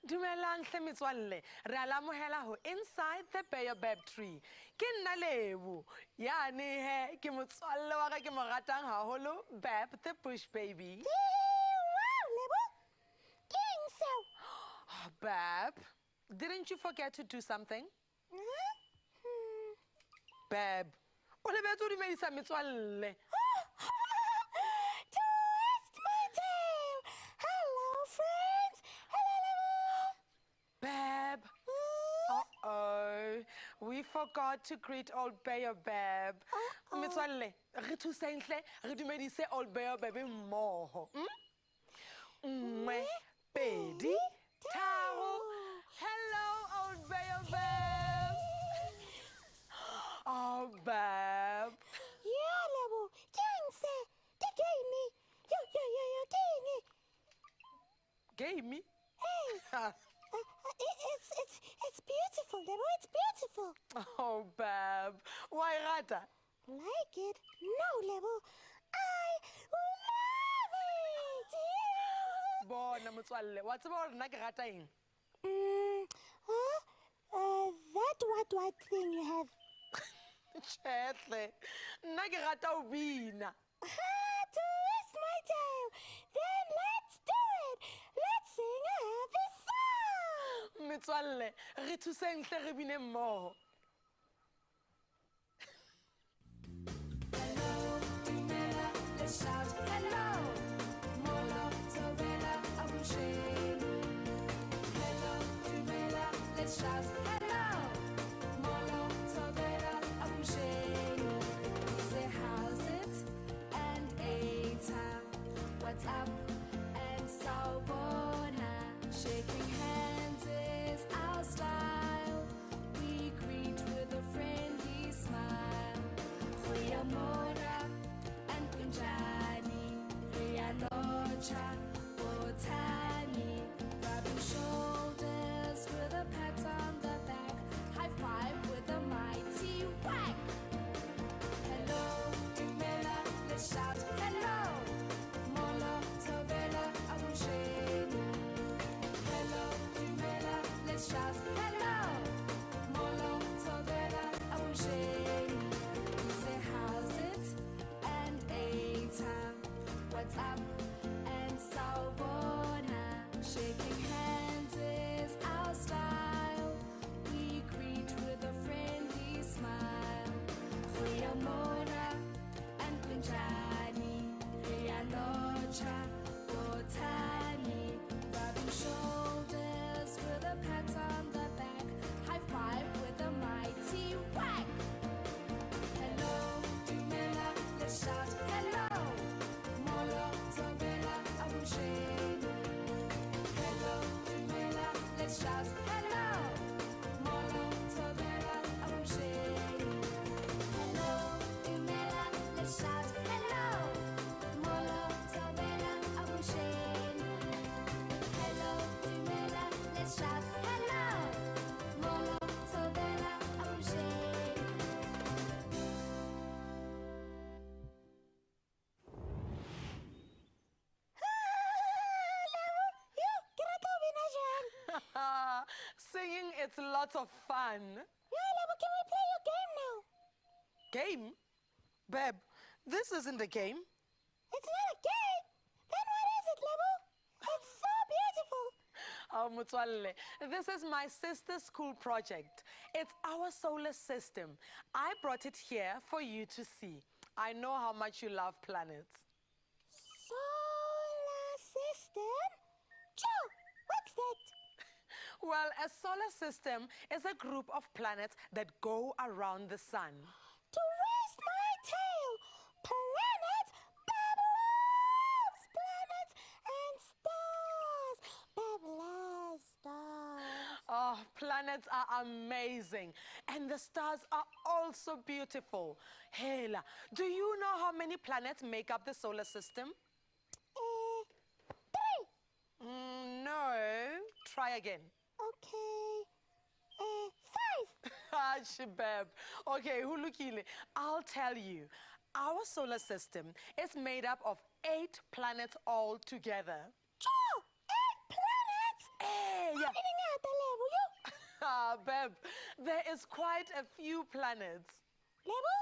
Dumelang hle metswalle, re a lamohela ho inside the baobab tree. Ke nna Lebo, yane he ke motswalle wa ka ke mo ratang haholo, Bab the bush baby. Wow, Lebo. King so. Oh, Bab, didn't you forget to do something? Bab, o lebetse ho dumedisa metswalle. Twist my tail. Hello, friends. Hello, Lebo. Bab. Uh-oh, we forgot to greet old Baobab. Metswalle, re thuseng hle, re dumedise old Baobab mmoho. Nngwe, pedi, tharo. Hello, old Baobab. Oh, Bab. Yeah, Lebo. King say. The game. Yo, King. Gave me. Hey. It's beautiful, Lebo. It's beautiful. Oh, Bab. Why rata? Like it? No, Lebo. I love it. Bona motswalle, wa tseba hore nna ke rata eng? That what thing you have? Tjhehle, nna ke rata ho bina. Twist my tail. Then let's do it. Let's sing a happy song. Metswalle, re thuseng hle re bine mmoho. Hello, Dumela, let's shout hello. Molo, Tovela, Abusheni. Hello, Dumela, let's shout hello. Molo, Tovela, Abusheni. Say how's it? And Eta, what's up? And Sawubona. Shaking hands is our style. We greet with a friendly smile. Mora and Punjani, Rialocha, Botani, rubbing shoulders with a pat on the back, high five with a mighty whack. Hello, Dumela, let's shout hello. Molo, Tovela, Abusheni. Hello, Dumela, let's shout hello. Molo, Tovela, Abusheni. Say how's it? And Eta, what's up? And Sawubona. Shaking hands is our style. We greet with a friendly smile. Mora and Punjani, Rialocha, Botani, rubbing shoulders with a pat on the back, high five with a mighty whack. Hello, Dumela, let's shout hello. Molo, Tovela, Abusheni. Hello, Dumela, let's shout hello. Molo, Tovela, Abusheni. Hello, Dumela, let's shout hello. Molo, Tovela, Abusheni. Hello, Dumela, let's shout hello. Molo, Tovela, Abusheni. Singing, it's lots of fun. Yeah, Lebo, can we play your game now? Game? Bab, this isn't a game. It's not a game. Then what is it, Lebo? It's so beautiful. Oh, Mutswalle, this is my sister's school project. It's our solar system. I brought it here for you to see. I know how much you love planets. Solar system? Joe, what's that? Well, a solar system is a group of planets that go around the sun. Twist my tail. Planets, Bab loves planets and stars. Bab loves stars. Oh, planets are amazing. And the stars are also beautiful. Hela, do you know how many planets make up the solar system? 3. No. Try again. Okay. 5. Ah, Shabab. Okay, Hulukile, I'll tell you. Our solar system is made up of 8 planets all together. Joe, 8 planets? Yeah. Ini ngata Lebo, yo. Ah, Beb, there is quite a few planets. Lebo?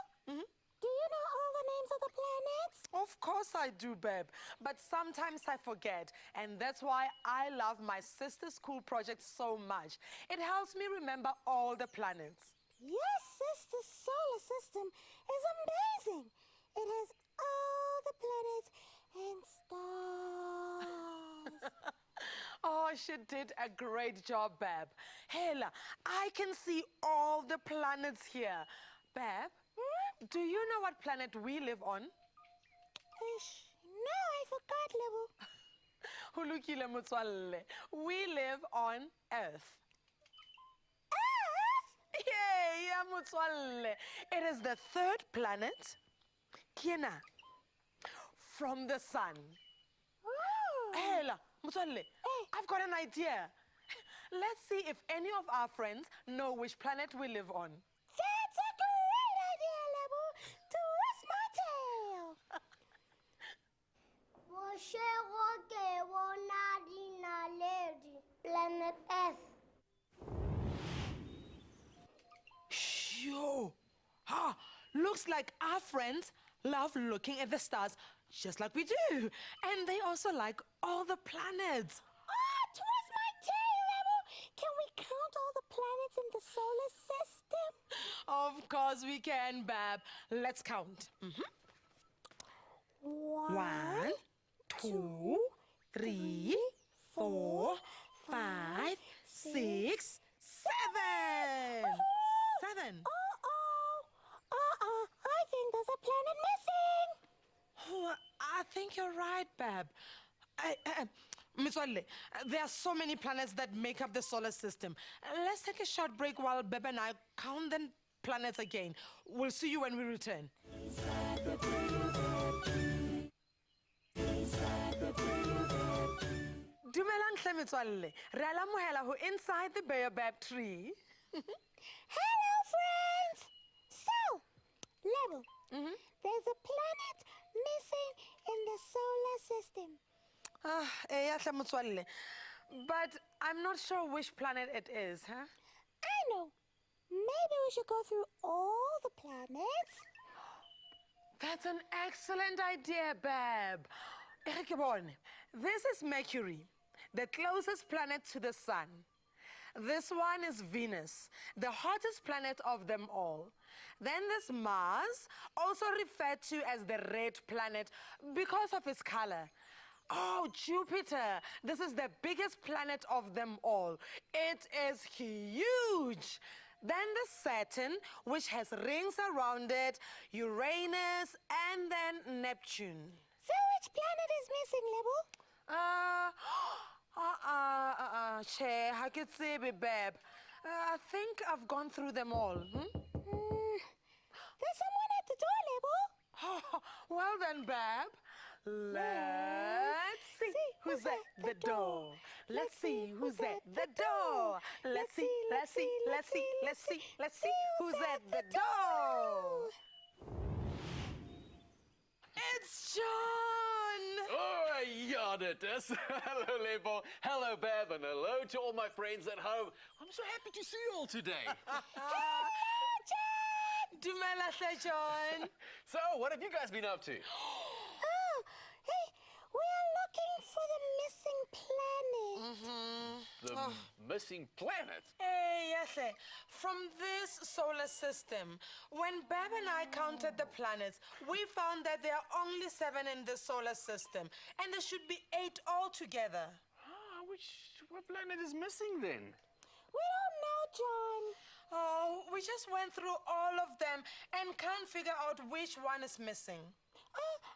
Do you know all the names of the planets? Of course I do, Beb, but sometimes I forget, and that's why I love my sister's school project so much. It helps me remember all the planets. Your sister's solar system is amazing. It has all the planets and stars. Oh, she did a great job, Beb. Hela, I can see all the planets here. Beb, do you know what planet we live on? Ish. No, I forgot, Lebo. Hulukile motswalle. We live on Earth. Earth? Yeah, motswalle. It is the third planet. Kiena. From the sun. Oh. Hela, motswalle. I've got an idea. Let's see if any of our friends know which planet we live on. That's a great idea, Lebo. Twist my tail. Planet Earth. Yo, looks like our friends love looking at the stars just like we do. And they also like all the planets. Twist my tail, Lebo. Can we count all the planets in the solar system? Of course we can, Bab. Let's count. One, two, three, four, five, six, seven. Seven. I think there's a planet missing. Oh, I think you're right, Bab. Mitswalle, there are so many planets that make up the solar system. Let's take a short break while Beb and I count the planets again. We'll see you when we return. Dumelang hle metswalle. Re a lamohela ho inside the baobab tree. Hello, friends. So, Lebo, there's a planet missing in the solar system. Eya hle motswalle. But I'm not sure which planet it is, huh? I know. Maybe we should go through all the planets. That's an excellent idea, Bab. This is Mercury, the closest planet to the sun. This one is Venus, the hottest planet of them all. Then there's Mars, also referred to as the red planet because of its color. Oh, Jupiter, this is the biggest planet of them all. It is huge. Then there's Saturn, which has rings around it, Uranus, and then Neptune. So which planet is missing, Lebo? Che, I could say, Bab. I think I've gone through them all. There's someone at the door, Lebo. Well then, Bab. Let's see who's at the door. Let's see who's at the door. Let's see who's at the door. It's John! Oh, Yarditus. Hello, Lebo. Hello, Bab, and hello to all my friends at home. I'm so happy to see you all today. Dumela hle, John. So, what have you guys been up to? Oh, hey, we are looking for the missing planet. The missing planet? Hey, Yahle, from this solar system, when Bab and I counted the planets, we found that there are only 7 in the solar system, and there should be 8 altogether. What planet is missing then? We don't know, John. Oh, we just went through all of them and can't figure out which one is missing.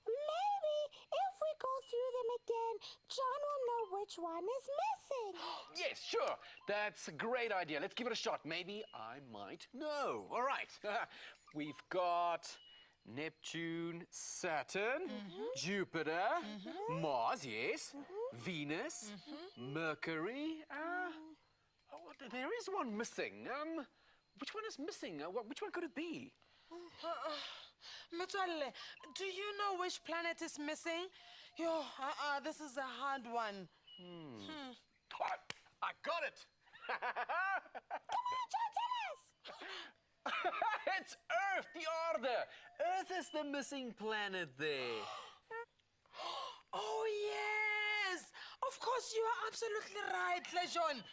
Maybe if we go through them again, John will know which one is missing. Yes, sure. That's a great idea. Let's give it a shot. Maybe I might know. All right. We've got Neptune, Saturn, Jupiter, Mars, yes, Venus, Mercury. There is one missing. Which one is missing? Which one could it be? Metswalle, do you know which planet is missing? This is a hard one. I got it! John, tell us. It's Earth, the Aarde. Earth is the missing planet there. Oh, yes. Of course, you are absolutely right, Lejon.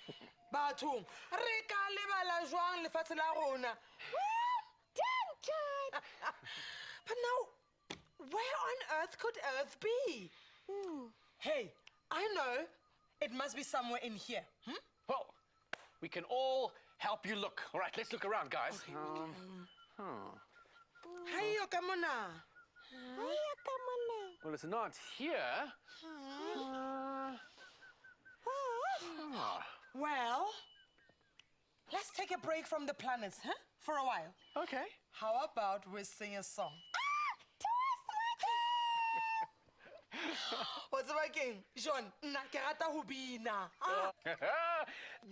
Batho, re ka lebala jwang lefatshe la rona? Well done, John. But now, where on earth could Earth be? Hey, I know. It must be somewhere in here. Well, we can all help you look. All right, let's look around, guys. Hey, Yokamona. Hiya, come on now. Well, it's not here. Well, let's take a break from the planets, huh? For a while. Okay. How about we sing a song? What's working? John, nna ke rata ho bina.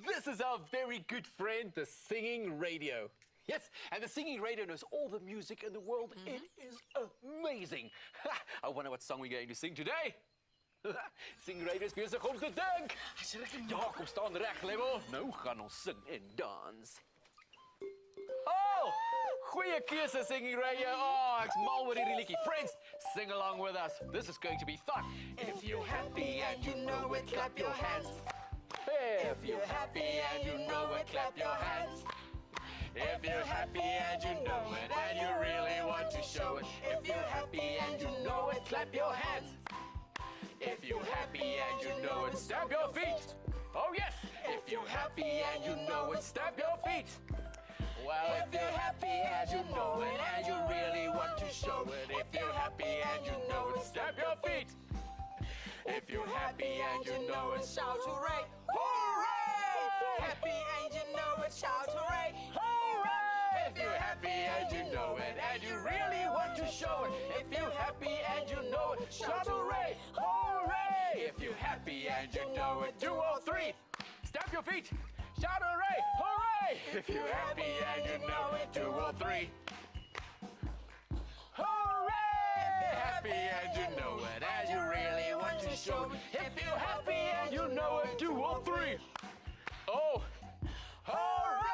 This is our very good friend, the Singing Radio. Yes, and the Singing Radio knows all the music in the world. It is amazing. I wonder what song we're going to sing today. Singing Radio is besig om te dink. Ja, kom staan reg, Lebo. Nou gaan ons sing en dans. Oh, goeie keuse, Singing Radio. Oh, ek's mal oor hierdie liedjie. Friends, sing along with us. This is going to be fun. If you're happy and you know it, clap your hands. If you're happy and you know it, clap your hands. If you're happy and you know it, and you really want to show it. If you're happy and you know it, clap your hands. If you're happy and you know it, stamp your feet. Oh yes, if you're happy and you know it, stamp your feet. Well, if you're happy and you know it, and you really want to show it. If you're happy and you know it, stamp your feet. If you're happy and you know it, shout hooray! Hooray! If you're happy and you know it, shout hooray! Hooray! If you're happy and you know it, and you really want to show it. If you're happy and you know it, shout hooray! Hooray! If you're happy and you know it, 2 or 3. Stamp your feet. Shout hooray! Hooray! If you're happy and you know it, 2 or 3. Hooray! Happy and you know it, and you really want to show it. If you're happy and you know it, 2 or 3. Oh! Hooray!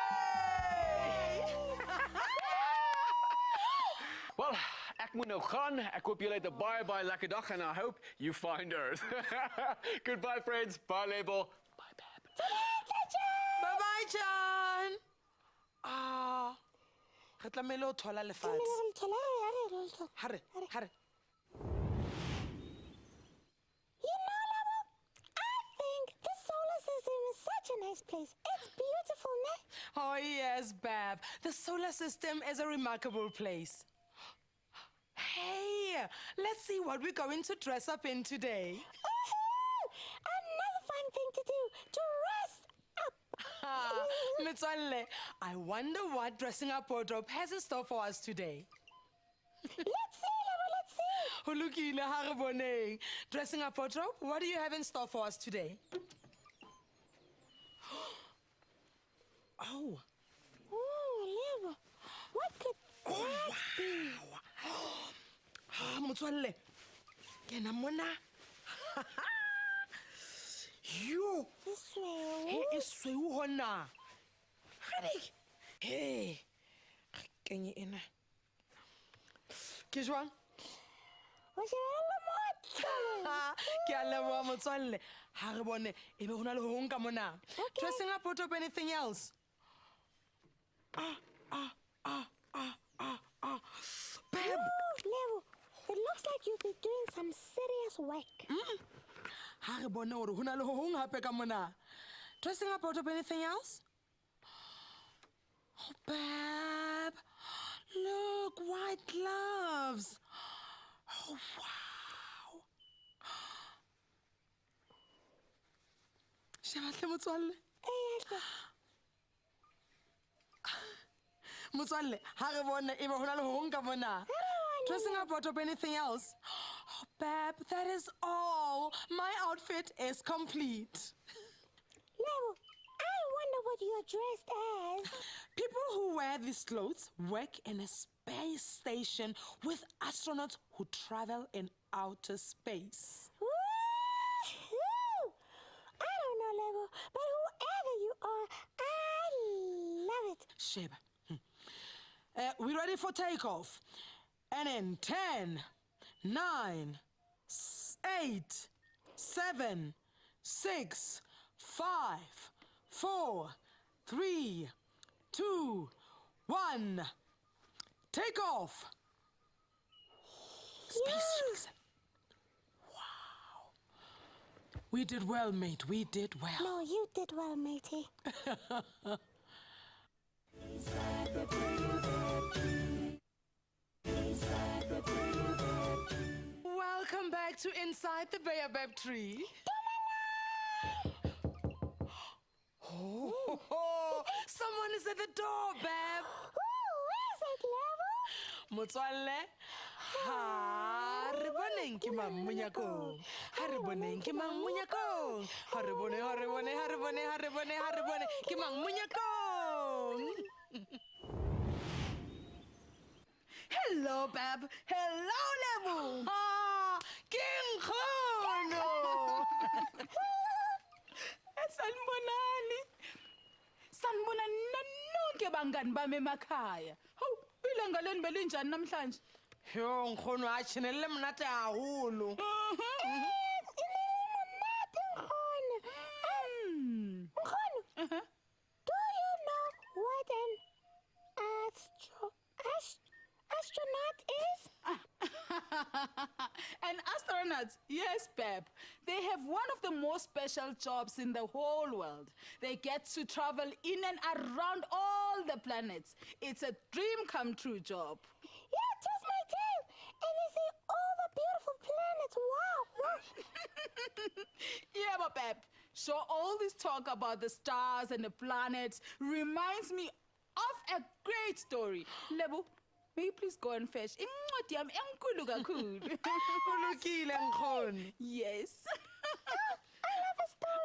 Well, ek moet nou gaan. Ek hoop julle het 'n baie lekker dag and I hope you find Earth. Goodbye, friends. Bye, Label. Bye, Bab. Bye-bye, John. Re tlamehile ho thola lefatshe. Hare. You know, Lebo, I think the solar system is such a nice place. It's beautiful, ne? Oh, yes, Bab. The solar system is a remarkable place. Hey, let's see what we're going to dress up in today. Woohoo! Another fun thing to do, to rest up. Metswalle, I wonder what dressing up wardrobe has in store for us today. Let's see, Lebo, let's see. Ho lokile ha re boneng. Dressing up wardrobe, what do you have in store for us today? Oh, Lebo, what could that be? motswalle. Ke na mona. Yo, This way. he is sweu hona. Gadi. Hey. Kenye ena. Ke jwang? Was it all Ke a leboha motswalle. Ha re bone ebe ho na le ho hong ka mona. Dressing up wardrobe, anything else? Bab. Lebo, it looks like you'll be doing some serious work. Ha re bone hore ho na le ho hong hape ka mona. Dressing up wardrobe, anything else? Oh, Bab. Look, white gloves. Oh, wow. Shabahle motswalle. Motswalle, ha re bone ebe ho na le ho hong ka mona. Dressing up wardrobe, anything else? Oh, Bab, that is all. My outfit is complete. Lebo, I wonder what you're dressed as. People who wear these clothes work in a space station with astronauts who travel in outer space. Woohoo! I don't know, Lebo, but Sheba. We ready for takeoff? And in 10, 9, 8, 7, 6, 5, 4, 3, 2, 1. Take off. Space. Wow. We did well, mate. We did well. No, you did well, matey. Welcome back to Inside the Baobab Tree. Oh, someone is at the door, Bab. Ooh, is it level? Motswalle, ha re boneng ke mang monyakong. Ha re boneng ke mang monyakong. Ha re bone, ha re bone, ha re bone, ha re bone, ha re bone ke mang monyakong. Hello, Bab. Hello, Lebu. Ah, King Khono. Sanibonani. Sanibonani nonke bangani bami emakhaya. Hawu, ilanga leni belinjani namhlanje? Yo, Khono a chinelle mnate haholo. Do you know what an astronaut is? An astronaut, yes, Bab. They have one of the most special jobs in the whole world. They get to travel in and around all the planets. It's a dream come true job. Yeah, just my tail. And they see all the beautiful planets. Wow. Yeah, but Bab. So all this talk about the stars and the planets reminds me of a great story. Lebu, may you please go and fetch incwadi yami enkulu kakhulu. Ulukile Khono. Yes.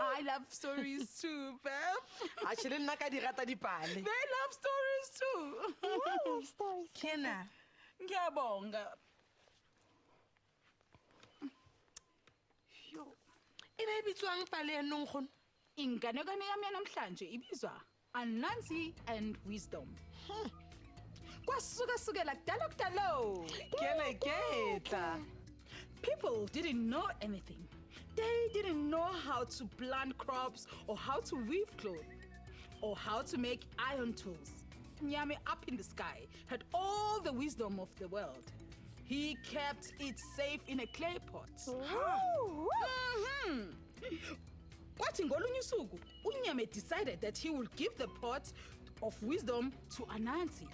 I love stories too, Bab. Actually, nna ka di rata dipale. They love stories too. I love stories. Kena. Ngiyabonga. Yo, Ebe bitswang pale ya nong Khono. inganekwane yami yanamhlanje ibizwa Anansi and Wisdom. Kwasuka sukela kudala kudalo. Kele ketla. People didn't know anything. They didn't know how to plant crops or how to weave cloth or how to make iron tools. Nyame up in the sky had all the wisdom of the world. He kept it safe in a clay pot. Ooh. Kwathi ngolunye usuku, uNyame decided that he would give the pot of wisdom to Anansi.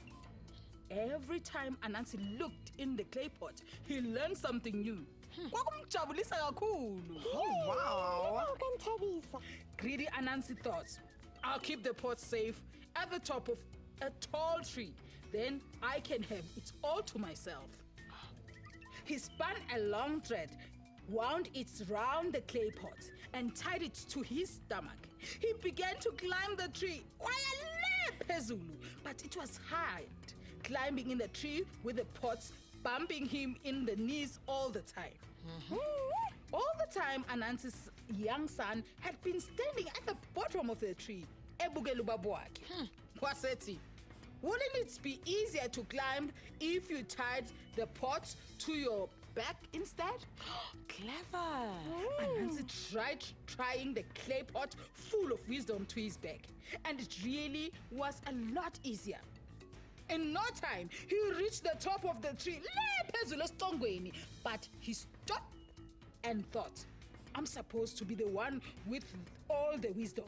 Every time Anansi looked in the clay pot, he learned something new. Kwakumjabulisa kakhulu. Oh, wow. Tabisa. Greedy Anansi thought, I'll keep the pot safe at the top of a tall tree. Then I can have it all to myself. He spun a long thread, wound it round the clay pot, and tied it to his stomach. He began to climb the tree. But it was hard, climbing in the tree with the pot bumping him in the knees all the time. All the time, Anansi's young son had been standing at the bottom of the tree. Ebukela ubaba wakhe. Wasethi, wouldn't it be easier to climb if you tied the pot to your back instead? Clever. Anansi tried trying the clay pot full of wisdom to his back, and it really was a lot easier. In no time, he reached the top of the tree, but he stopped and thought, I'm supposed to be the one with all the wisdom.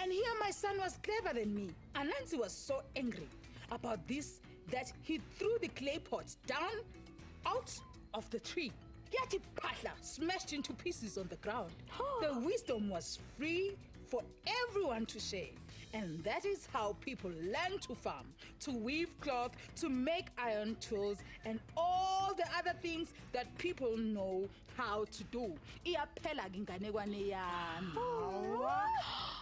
And here my son was clever than me. Anansi was so angry about this that he threw the clay pot down out of the tree. Yati Patla smashed into pieces on the ground. The wisdom was free for everyone to share. And that is how people learn to farm, to weave cloth, to make iron tools, and all the other things that people know how to do. Iyaphela ke inganekwane yami.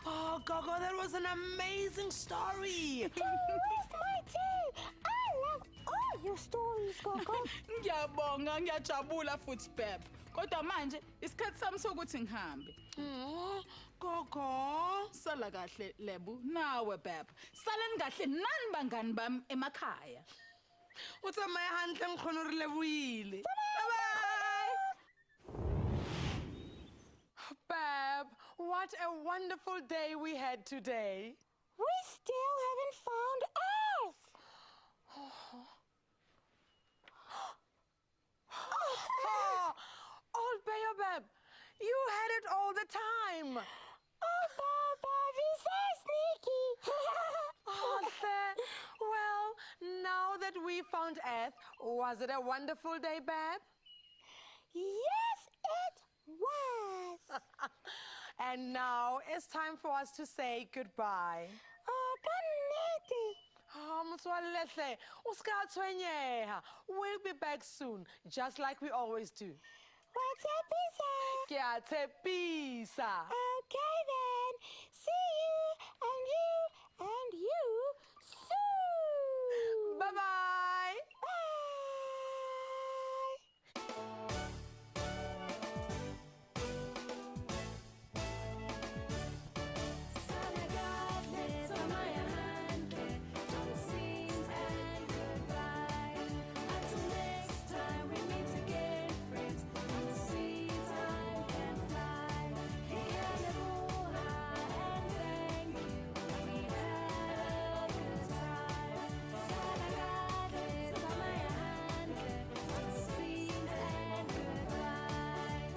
Oh, Gogo, that was an amazing story. Where's my tea? I love all your stories, Gogo. Ngiyabonga, ngiyajabula futhi Beb. Kodwa manje isikhathi sami sokuthi ngihambe. Gogo, sala kahle Lebu. Nawe Bab. Salani kahle nani bangani bam emakhaya. O tsamaye hantle nkgono re leboile. Bye-bye. Bab, what a wonderful day we had today. We still haven't found Earth. Oh, old Baobab, you had it all the time. Oh, Baobab, he's so sneaky. Arthur, well, now that we found Earth, was it a wonderful day, Bab? Yes, it was. And now it's time for us to say goodbye. Oh, kannete. Oh, motswalle hle, o ska tshwenyeha. We'll be back soon, just like we always do. What's up, Isa? Ke a tshepisa. Okay then. See you and you soon. Bye-bye. Bye. Sana gadle, samaya handle, scenes and goodbye. Until next time we meet again, friends. See time can fly. Hey, aloha and thank you. We've had a good time. Sana gadle, samaya handle, scenes and goodbye.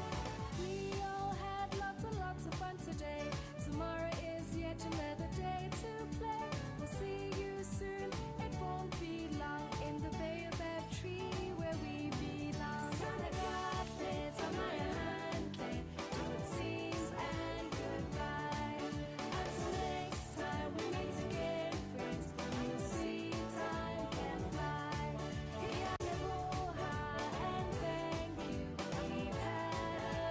We all had lots and lots of fun today. Tomorrow is yet another day to play. We'll see you soon. It won't be long in the baobab tree where we belong. Sana gadle, samaya handle, good scenes and goodbye. Until next time we meet again, friends. You'll see time can fly. Hey, aloha and thank you. We've had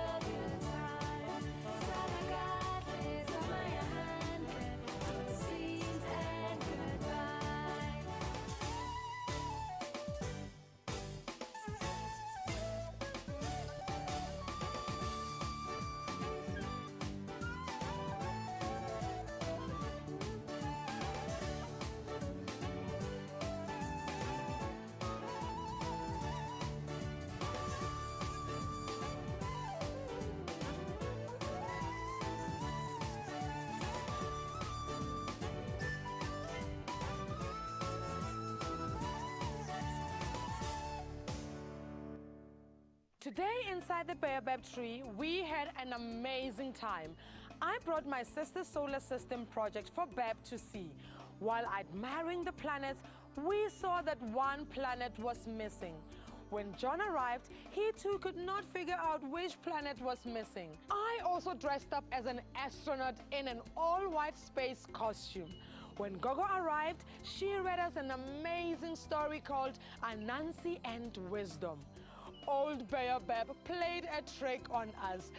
a good time. Sana gadle, samaya handle, good scenes and goodbye. Today inside the baobab tree, we had an amazing time. I brought my sister's solar system project for Bab to see. While admiring the planets, we saw that one planet was missing. When John arrived, he too could not figure out which planet was missing. I also dressed up as an astronaut in an all-white space costume. When Gogo arrived, she read us an amazing story called Anansi and Wisdom. Old Baobab played a trick on us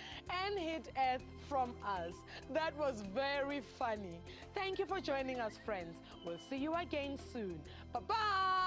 and hid Earth from us. That was very funny. Thank you for joining us, friends. We'll see you again soon. Bye-bye.